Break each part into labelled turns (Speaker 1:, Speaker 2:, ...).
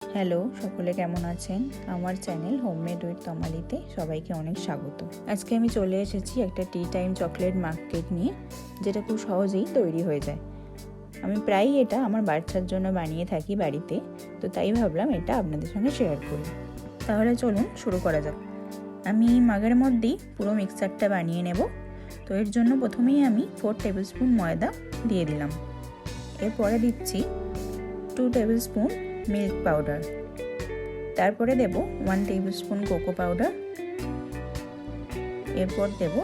Speaker 1: Hello, সকলে কেমন আছেন? আমার চ্যানেল হোমমেড উইথ তমালিতে সবাইকে অনেক স্বাগত। আজকে আমি চলে এসেছি একটা টি টাইম চকলেট মাগ কেক নিয়ে, যেটা খুব সহজেই তৈরি হয়ে যায়। আমি প্রায়ই এটা আমার বাচ্চার জন্য বানিয়ে থাকি বাড়িতে, তো তাই ভাবলাম এটা আপনাদের সঙ্গে শেয়ার করি। তাহলে চলুন শুরু করা যাক। আমি মাগের মধ্যেই পুরো মিক্সচারটা বানিয়ে নেব। তো এর জন্য প্রথমেই আমি 4 টেবিল স্পুন ময়দা দিয়ে দিলাম। এরপরে দিচ্ছি 2 টেবিল স্পুন মিল্ক পাউডার, তারপরে দেব 1 টেবিল স্পুন কোকো পাউডার, এরপর দেব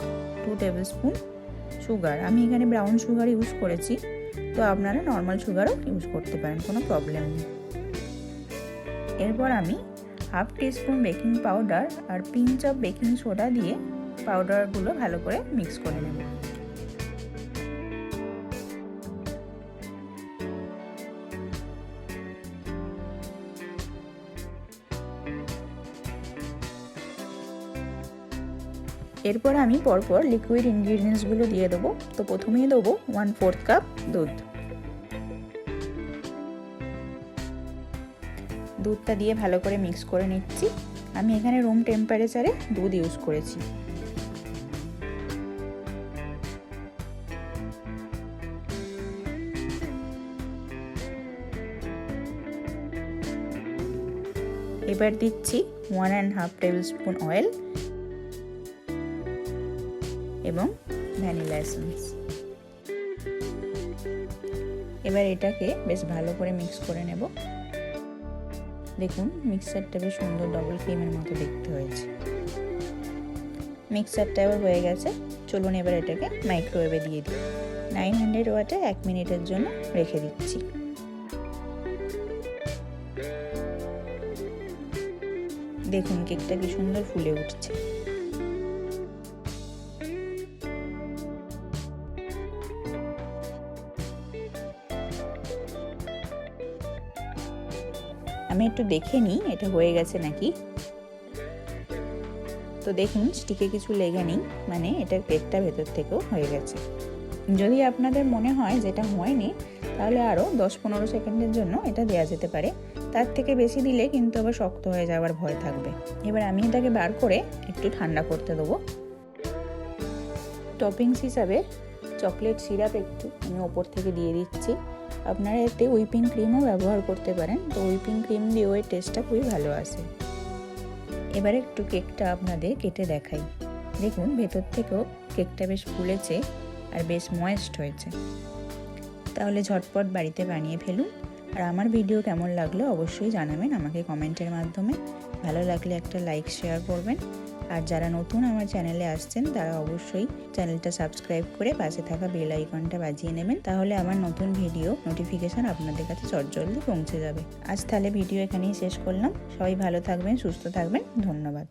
Speaker 1: 2 টেবিল স্পুন সুগার। আমি এখানে ব্রাউন সুগার ইউজ করেছি, তো আপনারা নর্মাল সুগারও ইউজ করতে পারেন, কোনো প্রবলেম নেই। এরপর আমি হাফ টিস্পুন বেকিং পাউডার আর পিঞ্চ অফ বেকিং সোডা দিয়ে পাউডারগুলো ভালো করে মিক্স করে নেব। এরপর আমি পরপর লিকুইড ইনগ্রিডিয়েন্টসগুলো দিয়ে দেবো। তো প্রথমেই দেবো 1/4 কাপ দুধ। দুধটা দিয়ে ভালো করে মিক্স করে নিচ্ছি। আমি এখানে রুম টেম্পারেচারে দুধ ইউজ করেছি। এবার দিচ্ছি 1.5 টেবিল স্পুন অয়েল এবং ভ্যানিলা এসেন্স। এবার এটাকে বেশ ভালো করে মিক্স করে নেব। দেখুন মিক্সচারটা বেশ সুন্দর ডবল ক্রিমের মতো দেখতে হয়েছে। মিক্সচারটা এবার হয়ে গেছে। চলুন এবার এটাকে মাইক্রোওয়েভে দিয়ে দিই। 900 ওয়াটে 1 মিনিটের জন্য রেখে দিচ্ছি। দেখুন কেকটা কি সুন্দর ফুলে উঠছে। আমি একটু দেখে নিই এটা হয়ে গেছে নাকি। তো দেখুন স্টিকে কিছু লেগে নেই, মানে এটা কেকটা ভেতর থেকেও হয়ে গেছে। যদি আপনাদের মনে হয় যেটা হয়নি, তাহলে আরও 10-15 সেকেন্ডের জন্য এটা দেওয়া যেতে পারে। তার থেকে বেশি দিলে কিন্তু আবার শক্ত হয়ে যাওয়ার ভয় থাকবে। এবার আমি এটাকে বার করে একটু ঠান্ডা করতে দেবো। টপিংস হিসাবে চকলেট সিরাপ একটু আমি ওপর থেকে দিয়ে দিচ্ছি। আপনারা এতে হুইপিং ক্রিমও ব্যবহার করতে পারেন, তো হুইপিং ক্রিম দিয়ে ওই টেস্টটা খুবই ভালো আসে। এবারে একটু কেকটা আপনাদের কেটে দেখাই। দেখুন ভেতর থেকেও কেকটা বেশ ফুলেছে আর বেশ ময়েস্ট হয়েছে। তাহলে ঝটপট বাড়িতে বানিয়ে ফেলুন। আর আমার ভিডিও কেমন লাগলো অবশ্যই জানাবেন আমাকে কমেন্টের মাধ্যমে। ভালো লাগলে একটা লাইক শেয়ার করবেন। আর যারা নতুন আমার চ্যানেলে আসছেন তারা অবশ্যই চ্যানেলটা সাবস্ক্রাইব করে পাশে থাকা বেল আইকনটা বাজিয়ে নেবেন, তাহলে আমার নতুন ভিডিও নোটিফিকেশন আপনাদের কাছে চটজলদি পৌঁছে যাবে। আজ তাহলে ভিডিও এখানেই শেষ করলাম। সবাই ভালো থাকবেন, সুস্থ থাকবেন। ধন্যবাদ।